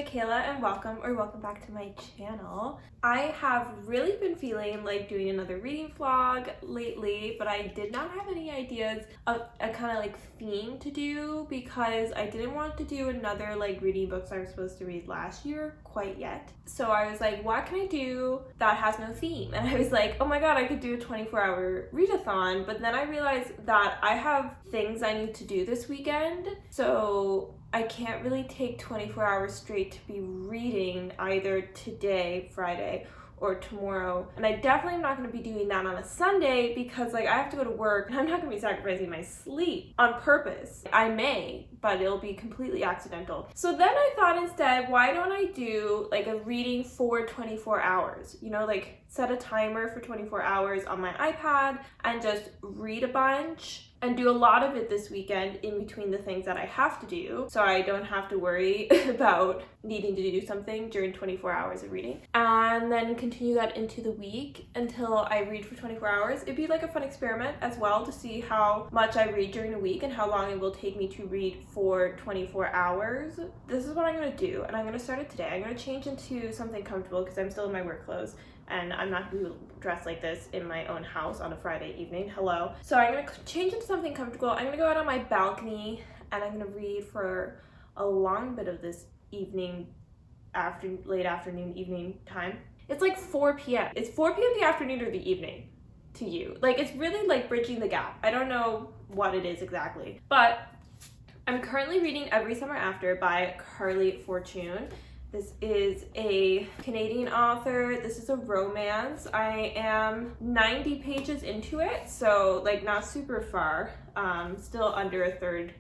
Michaela and welcome back to my channel. I have really been feeling like doing another reading vlog lately, but I did not have any ideas of a kind of like theme to do because I didn't want to do another like reading books I was supposed to read last year quite yet. So I was like, what can I do that has no theme? And I was like, oh my god, I could do a 24-hour readathon, but then I realized that I have things I need to do this weekend, so I can't really take 24 hours straight to be reading either today, Friday, or tomorrow. And I definitely am not going to be doing that on a Sunday because like I have to go to work and I'm not going to be sacrificing my sleep on purpose. I may, but it'll be completely accidental. So then I thought instead, why don't I do like a reading for 24 hours? You know, like set a timer for 24 hours on my iPad and just read a bunch and do a lot of it this weekend in between the things that I have to do, so I don't have to worry about needing to do something during 24 hours of reading. And then continue that into the week until I read for 24 hours. It'd be like a fun experiment as well to see how much I read during a week and how long it will take me to read for 24 hours. This is what I'm gonna do, and I'm gonna start it today. I'm gonna change into something comfortable because I'm still in my work clothes. And I'm not going to be dressed like this in my own house on a Friday evening. Hello. So I'm going to change into something comfortable. I'm going to go out on my balcony and I'm going to read for a long bit of this evening, late afternoon, evening time. It's like 4 p.m. It's 4 p.m. the afternoon or the evening to you. Like it's really like bridging the gap. I don't know what it is exactly. But I'm currently reading Every Summer After by Carley. This is a Canadian author. This is a romance. I am 90 pages into it, so like not super far, still under a third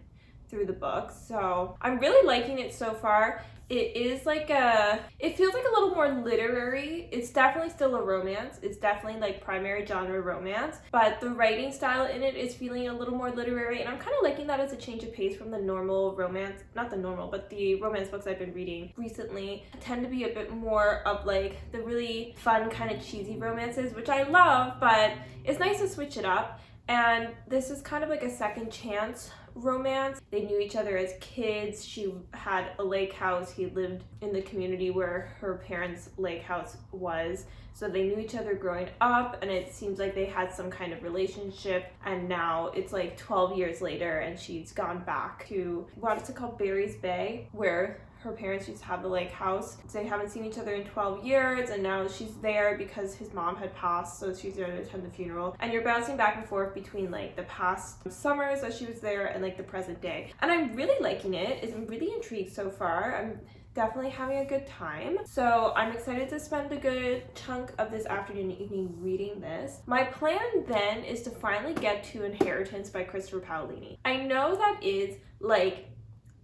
through the book. So I'm really liking it so far. It is like it feels like a little more literary. It's definitely still a romance. It's definitely like primary genre romance, but the writing style in it is feeling a little more literary, and I'm kind of liking that as a change of pace from the normal romance, not the normal, but the romance books I've been reading recently tend to be a bit more of like the really fun kind of cheesy romances, which I love, but it's nice to switch it up. And this is kind of like a second chance romance. They knew each other as kids. She had a lake house. He lived in the community where her parents' lake house was. So they knew each other growing up, and it seems like they had some kind of relationship. And now it's like 12 years later and she's gone back to, what is it called, Barry's Bay, where her parents used to have the lake house. They haven't seen each other in 12 years, and now she's there because his mom had passed, so she's there to attend the funeral. And you're bouncing back and forth between like the past summers that she was there and like the present day. And I'm really liking it. I'm really intrigued so far. I'm definitely having a good time. So I'm excited to spend a good chunk of this afternoon and evening reading this. My plan then is to finally get to Inheritance by Christopher Paolini. I know that is like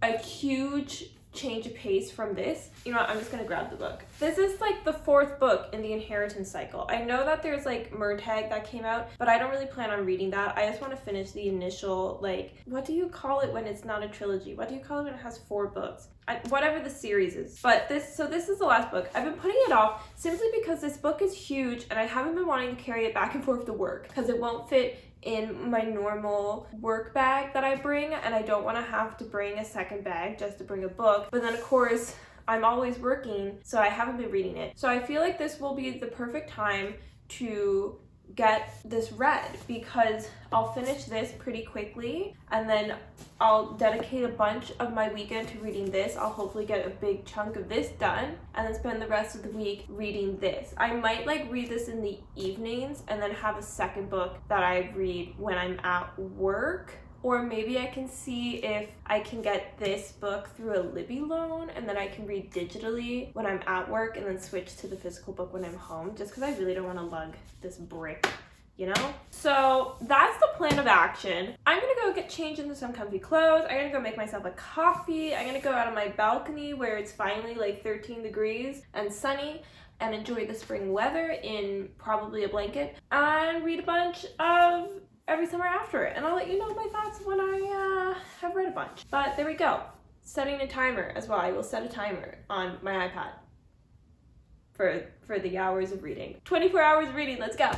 a huge change of pace from this. You know what, I'm just gonna grab the book. This is like the 4th book in the Inheritance cycle. I know that there's like Murtagh that came out, but I don't really plan on reading that. I just want to finish the initial, like, what do you call it when it's not a trilogy? What do you call it when it has 4 books? Whatever the series is. But this is the last book. I've been putting it off simply because this book is huge and I haven't been wanting to carry it back and forth to work because it won't fit in my normal work bag that I bring, and I don't want to have to bring a second bag just to bring a book. But then of course I'm always working, so I haven't been reading it. So I feel like this will be the perfect time to get this read because I'll finish this pretty quickly and then I'll dedicate a bunch of my weekend to reading this. I'll hopefully get a big chunk of this done and then spend the rest of the week reading this. I might like read this in the evenings and then have a second book that I read when I'm at work. Or maybe I can see if I can get this book through a Libby loan and then I can read digitally when I'm at work and then switch to the physical book when I'm home, just because I really don't want to lug this brick, you know? So that's the plan of action. I'm gonna go get changed into some comfy clothes. I'm gonna go make myself a coffee. I'm gonna go out on my balcony where it's finally like 13 degrees and sunny and enjoy the spring weather in probably a blanket and read a bunch of Every Summer After it, and I'll let you know my thoughts when I have read a bunch. But there we go. Setting a timer as well. I will set a timer on my iPad for the hours of reading. 24 hours of reading, let's go.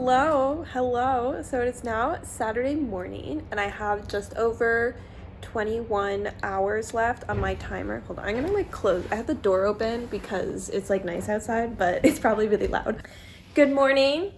Hello. So it is now Saturday morning and I have just over 21 hours left on my timer. Hold on, I'm gonna close. I have the door open because it's nice outside, but it's probably really loud. Good morning.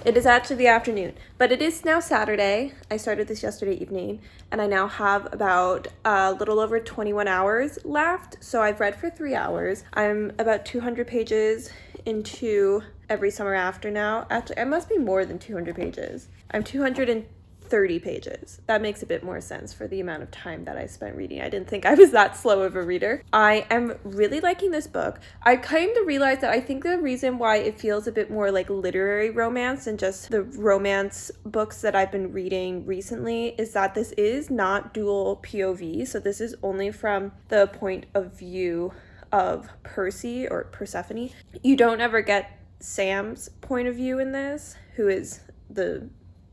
It is actually the afternoon, but it is now Saturday. I started this yesterday evening and I now have about a little over 21 hours left. So I've read for 3 hours. I'm about 200 pages into Every Summer After now. Actually, I must be more than 200 pages. I'm 230 pages. That makes a bit more sense for the amount of time that I spent reading. I didn't think I was that slow of a reader. I am really liking this book. I came to realize that I think the reason why it feels a bit more like literary romance than just the romance books that I've been reading recently is that this is not dual POV. So this is only from the point of view of Percy or Persephone. You don't ever get Sam's point of view in this, who is the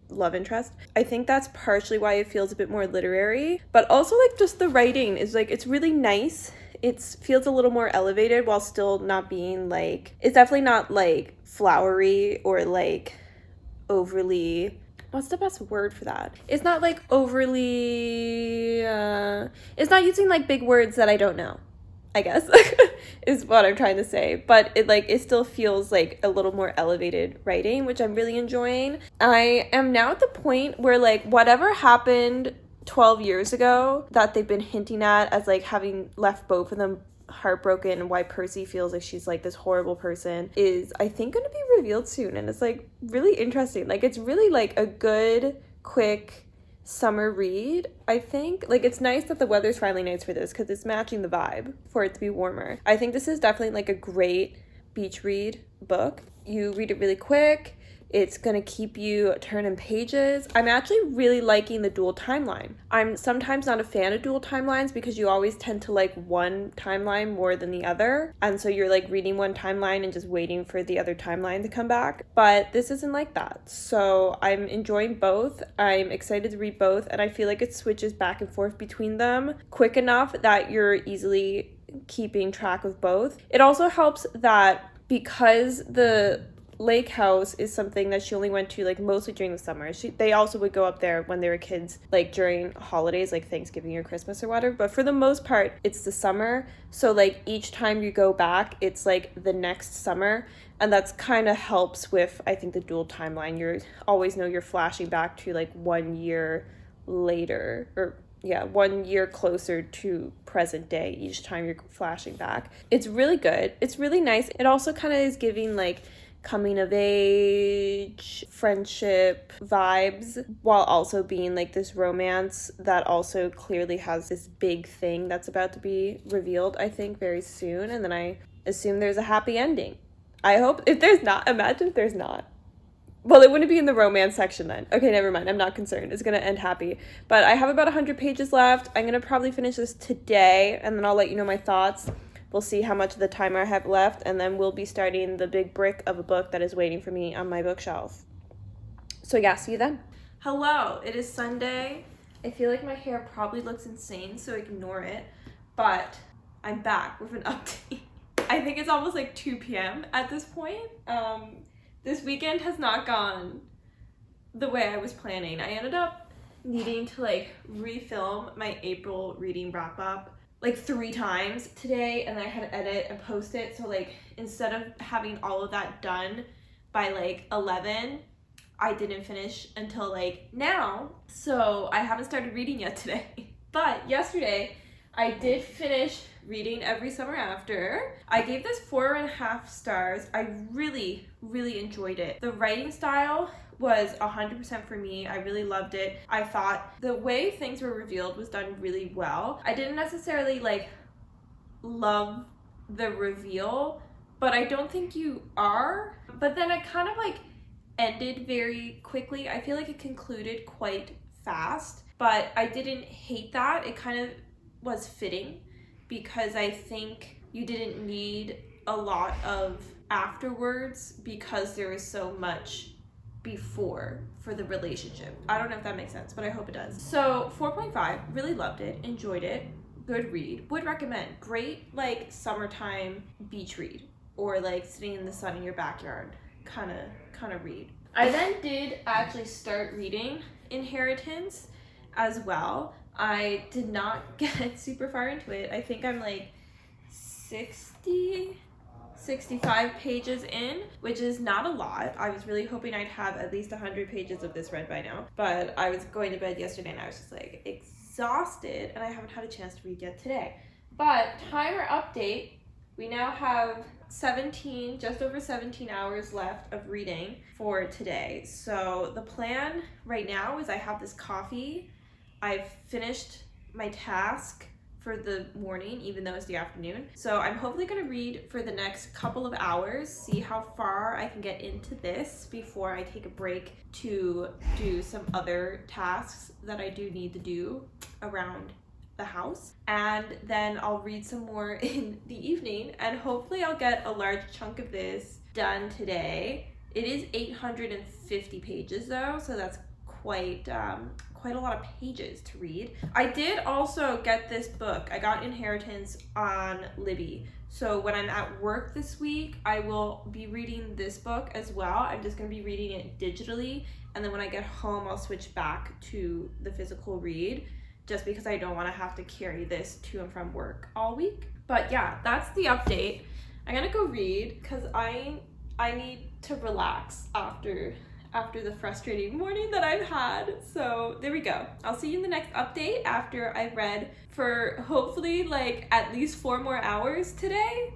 love interest. I think that's partially why it feels a bit more literary, but also just the writing is it's really nice. It feels a little more elevated while still not being it's definitely not flowery or overly, what's the best word for that? It's not overly it's not using big words that I don't know, I guess, is what I'm trying to say. But it still feels a little more elevated writing, which I'm really enjoying. I am now at the point where whatever happened 12 years ago that they've been hinting at as having left both of them heartbroken and why Percy feels she's this horrible person is, I think, going to be revealed soon. And it's really interesting. It's really a good, quick summer read. I think it's nice that the weather's finally nice for this because it's matching the vibe for it to be warmer. I think this is definitely a great beach read book. You read it really quick. It's gonna keep you turning pages. I'm actually really liking the dual timeline. I'm sometimes not a fan of dual timelines because you always tend to like one timeline more than the other. And so you're reading one timeline and just waiting for the other timeline to come back. But this isn't like that. So I'm enjoying both. I'm excited to read both. And I feel it switches back and forth between them quick enough that you're easily keeping track of both. It also helps that because the lake house is something that she only went to mostly during the summer. They also would go up there when they were kids, during holidays like Thanksgiving or Christmas or whatever, but for the most part it's the summer. So each time you go back it's the next summer, and that's kind of helps with, I think, the dual timeline. You always know you're flashing back to 1 year later, or 1 year closer to present day each time you're flashing back. It's really good. It's really nice. It also kind of is giving coming of age, friendship vibes, while also being this romance that also clearly has this big thing that's about to be revealed, I think, very soon. And then I assume there's a happy ending. I hope. If there's not, imagine if there's not. Well, it wouldn't be in the romance section then. Okay, never mind. I'm not concerned. It's going to end happy. But I have about 100 pages left. I'm going to probably finish this today, and then I'll let you know my thoughts. We'll see how much of the timer I have left, and then we'll be starting the big brick of a book that is waiting for me on my bookshelf. So yeah, see you then. Hello, it is Sunday. I feel my hair probably looks insane, so ignore it. But I'm back with an update. I think it's almost 2 p.m. at this point. This weekend has not gone the way I was planning. I ended up needing to refilm my April reading wrap up 3 times today, and then I had to edit and post it. So instead of having all of that done by 11, I didn't finish until now. So I haven't started reading yet today. But yesterday I did finish reading Every Summer After. I gave this 4.5 stars. I really, really enjoyed it. The writing style was 100% for me. I really loved it. I thought the way things were revealed was done really well. I didn't necessarily love the reveal, but I don't think you are. But then it kind of ended very quickly. I feel it concluded quite fast, but I didn't hate that. It kind of was fitting because I think you didn't need a lot of afterwards because there was so much before for the relationship. I don't know if that makes sense, but I hope it does. So 4.5, really loved it, enjoyed it, good read, would recommend. Great summertime beach read, or sitting in the sun in your backyard kind of read. I then did actually start reading Inheritance as well. I did not get super far into it. I think I'm like 65 pages in, which is not a lot. I was really hoping I'd have at least 100 pages of this read by now, but I was going to bed yesterday and I was just like exhausted, and I haven't had a chance to read yet today. But timer update, we now have just over 17 hours left of reading for today. So the plan right now is I have this coffee, I've finished my task for the morning, even though it's the afternoon. So I'm hopefully gonna read for the next couple of hours, see how far I can get into this before I take a break to do some other tasks that I do need to do around the house. And then I'll read some more in the evening, and hopefully I'll get a large chunk of this done today. It is 850 pages though, so that's quite a lot of pages to read. I did also get this book. I got Inheritance on Libby. So when I'm at work this week, I will be reading this book as well. I'm just gonna be reading it digitally, and then when I get home, I'll switch back to the physical read, just because I don't wanna have to carry this to and from work all week. But yeah, that's the update. I'm gonna go read, because I need to relax after the frustrating morning that I've had. So there we go. I'll see you in the next update after I've read for hopefully like at least 4 more hours today.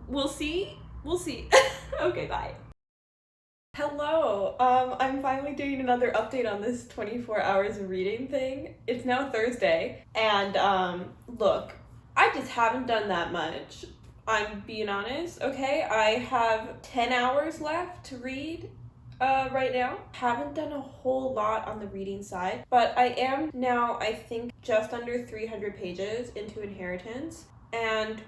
We'll see. Okay, bye. Hello. I'm finally doing another update on this 24 hours of reading thing. It's now Thursday, and look, I just haven't done that much. I'm being honest, okay? I have 10 hours left to read right now. Haven't done a whole lot on the reading side, but I am now, I think, just under 300 pages into Inheritance, and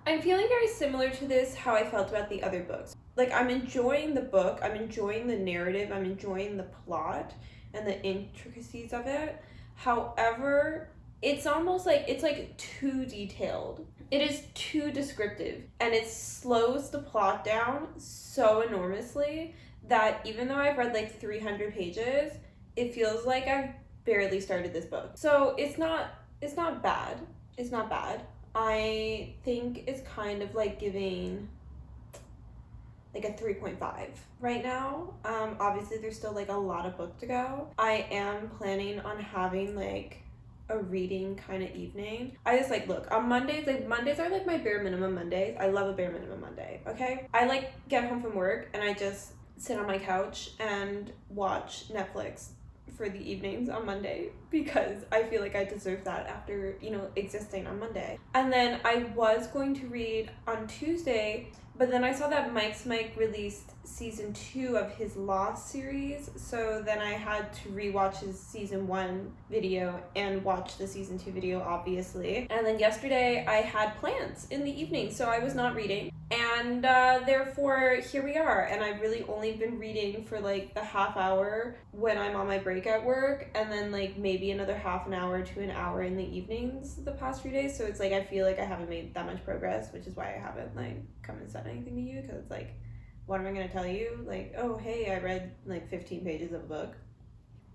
I'm feeling very similar to this, how I felt about the other books. Like, I'm enjoying the book, I'm enjoying the narrative, I'm enjoying the plot and the intricacies of it. However, it's almost like it's like too detailed. It is too descriptive, and it slows the plot down so enormously that even though I've read like 300 pages, it feels like I've barely started this book. So it's not bad. It's not bad. I think it's kind of like giving like a 3.5 right now. Obviously there's still like a lot of book to go. I am planning on having like a reading kind of evening. I just like, look, on Mondays, like Mondays are like my bare minimum Mondays. I love a bare minimum Monday, okay? I like get home from work and I just sit on my couch and watch Netflix for the evenings on Monday, because I feel like I deserve that after, existing on Monday. And then I was going to read on Tuesday, but then I saw that Mike's Mike released season 2 of his Lost series, so then I had to rewatch his season 1 video and watch the season 2 video, obviously. And then yesterday I had plans in the evening, so I was not reading. And therefore, here we are. And I've really only been reading for like the half hour when I'm on my break at work, and then like maybe another half an hour to an hour in the evenings the past few days. So it's like I feel like I haven't made that much progress, which is why I haven't like come and said anything to you, because it's like, what am I going to tell you? Like, oh, hey, I read like 15 pages of a book.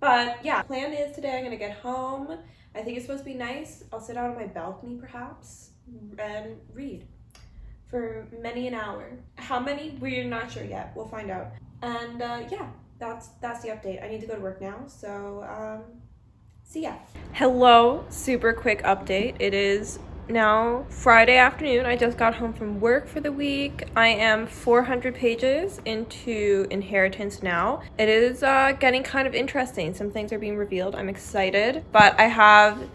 But yeah, plan is today I'm going to get home. I think it's supposed to be nice. I'll sit out on my balcony perhaps and read for many an hour. How many? We're not sure yet. We'll find out. And yeah, that's the update. I need to go to work now, so see ya. Hello, super quick update. It is now Friday afternoon. I just got home from work for the week. I am 400 pages into Inheritance now. It is getting kind of interesting. Some things are being revealed. I'm excited, but I have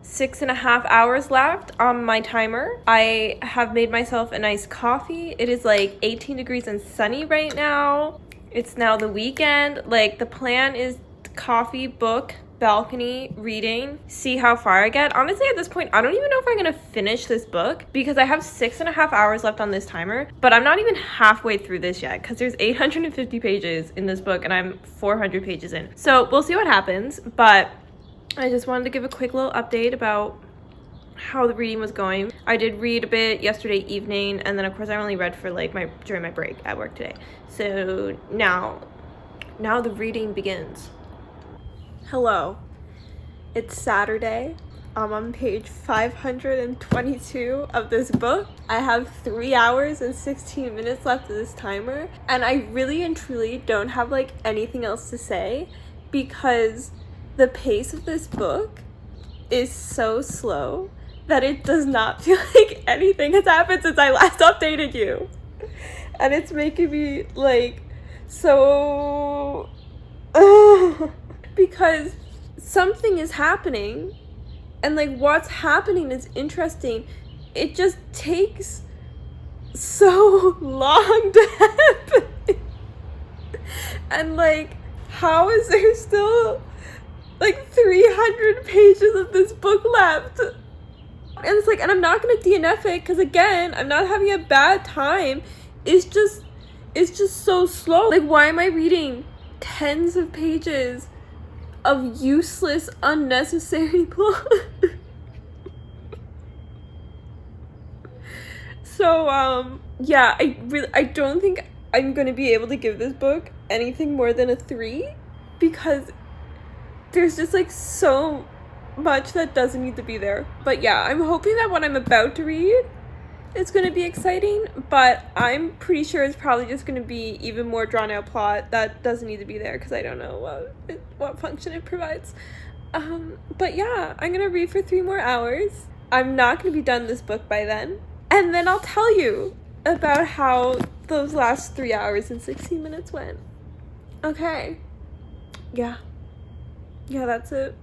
6.5 hours left on my timer. I have made myself a nice coffee. It is like 18 degrees and sunny right now. It's now the weekend. Like, the plan is coffee, book, balcony, reading, see how far I get. Honestly, at this point, I don't even know if I'm gonna finish this book, because I have 6.5 hours left on this timer, but I'm not even halfway through this yet, because there's 850 pages in this book and I'm 400 pages in. So we'll see what happens, but I just wanted to give a quick little update about how the reading was going. I did read a bit yesterday evening, and then of course I only read for like during my break at work today. So now the reading begins. Hello. It's Saturday. I'm on page 522 of this book. I have 3 hours and 16 minutes left of this timer, and I really and truly don't have like anything else to say because the pace of this book is so slow that it does not feel like anything has happened since I last updated you. And it's making me like so because something is happening, and like what's happening is interesting. It just takes so long to happen. And like, how is there still like 300 pages of this book left? And it's like, and I'm not gonna DNF it because again, I'm not having a bad time. It's just so slow. Like, why am I reading tens of pages of useless, unnecessary plot? So, yeah, I don't think I'm gonna be able to give this book anything more than a 3 because there's just like so much that doesn't need to be there. But yeah, I'm hoping that what I'm about to read is going to be exciting, but I'm pretty sure it's probably just going to be even more drawn out plot that doesn't need to be there because I don't know what function it provides. But yeah, I'm going to read for 3 more hours. I'm not going to be done this book by then. And then I'll tell you about how those last 3 hours and 16 minutes went. Okay. Yeah, that's it.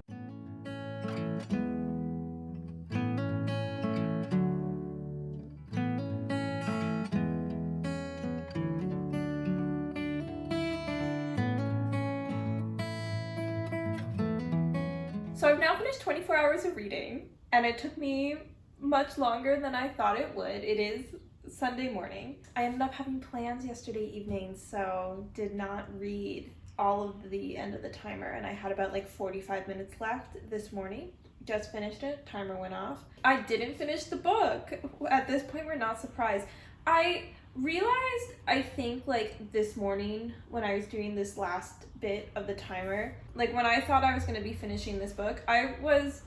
So I've now finished 24 hours of reading, and it took me much longer than I thought it would. It is Sunday morning. I ended up having plans yesterday evening, so did not read all of the end of the timer, and I had about like 45 minutes left this morning. Just finished it, timer went off. I didn't finish the book. At this point, we're not surprised. I realized, I think like this morning when I was doing this last bit of the timer, like when I thought I was going to be finishing this book, I was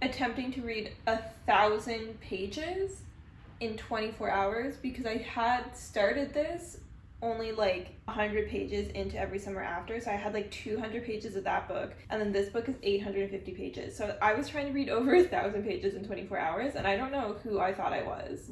attempting to read 1,000 pages in 24 hours because I had started this only like 100 pages into Every Summer After, so I had like 200 pages of that book, and then this book is 850 pages, so I was trying to read over 1,000 pages in 24 hours, and I don't know who I thought I was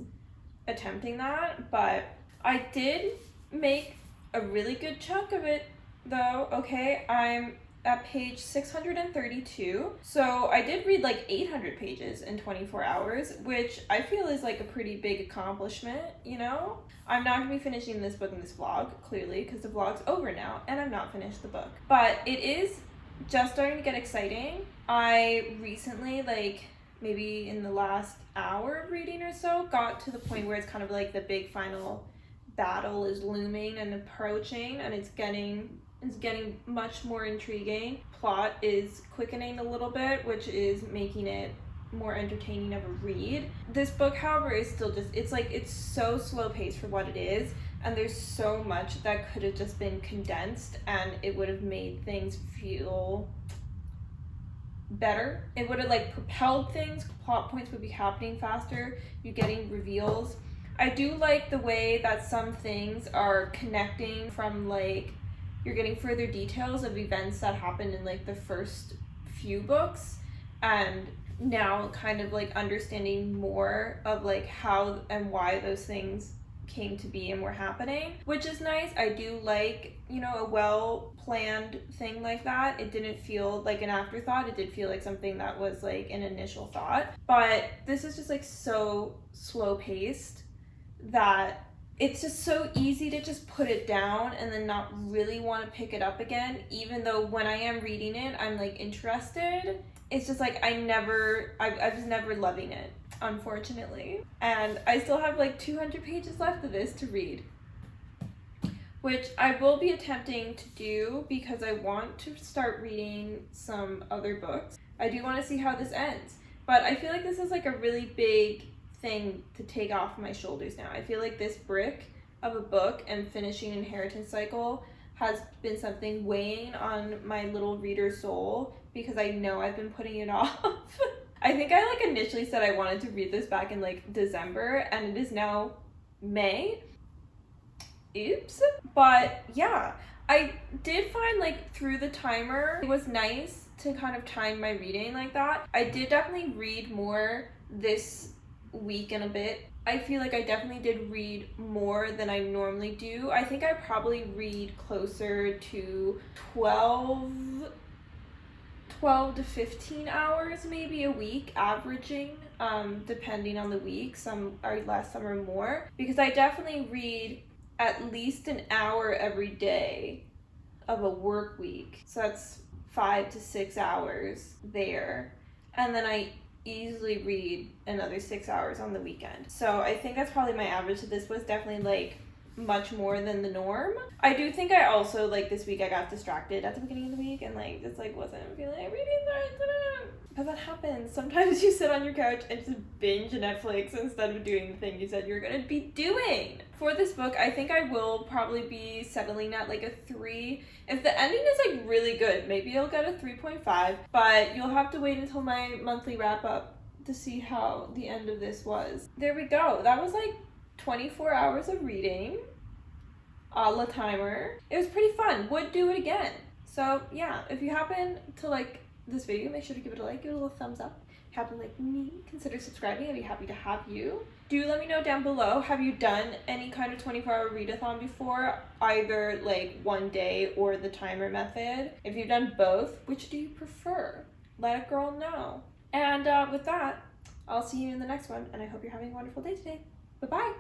attempting that, but I did make a really good chunk of it though. Okay, I'm at page 632, so I did read like 800 pages in 24 hours, which I feel is like a pretty big accomplishment, you know? I'm not going to be finishing this book in this vlog, clearly, because the vlog's over now, and I've not finished the book. But it is just starting to get exciting. I recently, like, maybe in the last hour of reading or so, got to the point where it's kind of like the big final battle is looming and approaching, and it's getting much more intriguing. Plot is quickening a little bit, which is making it more entertaining of a read. This book, however, is still just, it's so slow paced for what it is, and there's so much that could have just been condensed and it would have made things feel better. It would have like propelled things, plot points would be happening faster, you're getting reveals. I do like the way that some things are connecting from, like, you're getting further details of events that happened in like the first few books, and now kind of like understanding more of like how and why those things came to be and were happening, which is nice. I do like, you know, a well planned thing like that. It didn't feel like an afterthought, it did feel like something that was like an initial thought. But this is just like so slow paced that it's just so easy to just put it down and then not really want to pick it up again, even though when I am reading it, I'm like interested. It's just like I was never loving it, unfortunately. And I still have like 200 pages left of this to read, which I will be attempting to do because I want to start reading some other books. I do want to see how this ends. But I feel like this is like a really big thing to take off my shoulders now. I feel like this brick of a book and finishing Inheritance Cycle has been something weighing on my little reader soul because I know I've been putting it off. I think I like initially said I wanted to read this back in like December, and it is now May. Oops. But yeah, I did find like through the timer, it was nice to kind of time my reading like that. I did definitely read more this week and a bit. I feel like I definitely did read more than I normally do. I think I probably read closer to 12 to 15 hours maybe a week, averaging, depending on the week. Some are less, some are more, because I definitely read at least an hour every day of a work week. So that's 5 to 6 hours there. And then I easily read another 6 hours on the weekend. So I think that's probably my average. So this was definitely like much more than the norm. I do think I also like this week I got distracted at the beginning of the week and like just like wasn't feeling like reading that. But that happens. Sometimes you sit on your couch and just binge Netflix instead of doing the thing you said you're gonna be doing. For this book, I think I will probably be settling at like a 3. If the ending is like really good, maybe I'll get a 3.5, but you'll have to wait until my monthly wrap up to see how the end of this was. There we go. That was like 24 hours of reading, a la timer. It was pretty fun. Would do it again. So yeah, if you happen to like this video, make sure to give it a like, give it a little thumbs up. If you happen to like me, consider subscribing. I'd be happy to have you. Do let me know down below, have you done any kind of 24-hour readathon before, either like one day or the timer method? If you've done both, which do you prefer? Let a girl know. And with that, I'll see you in the next one, and I hope you're having a wonderful day today. Bye-bye.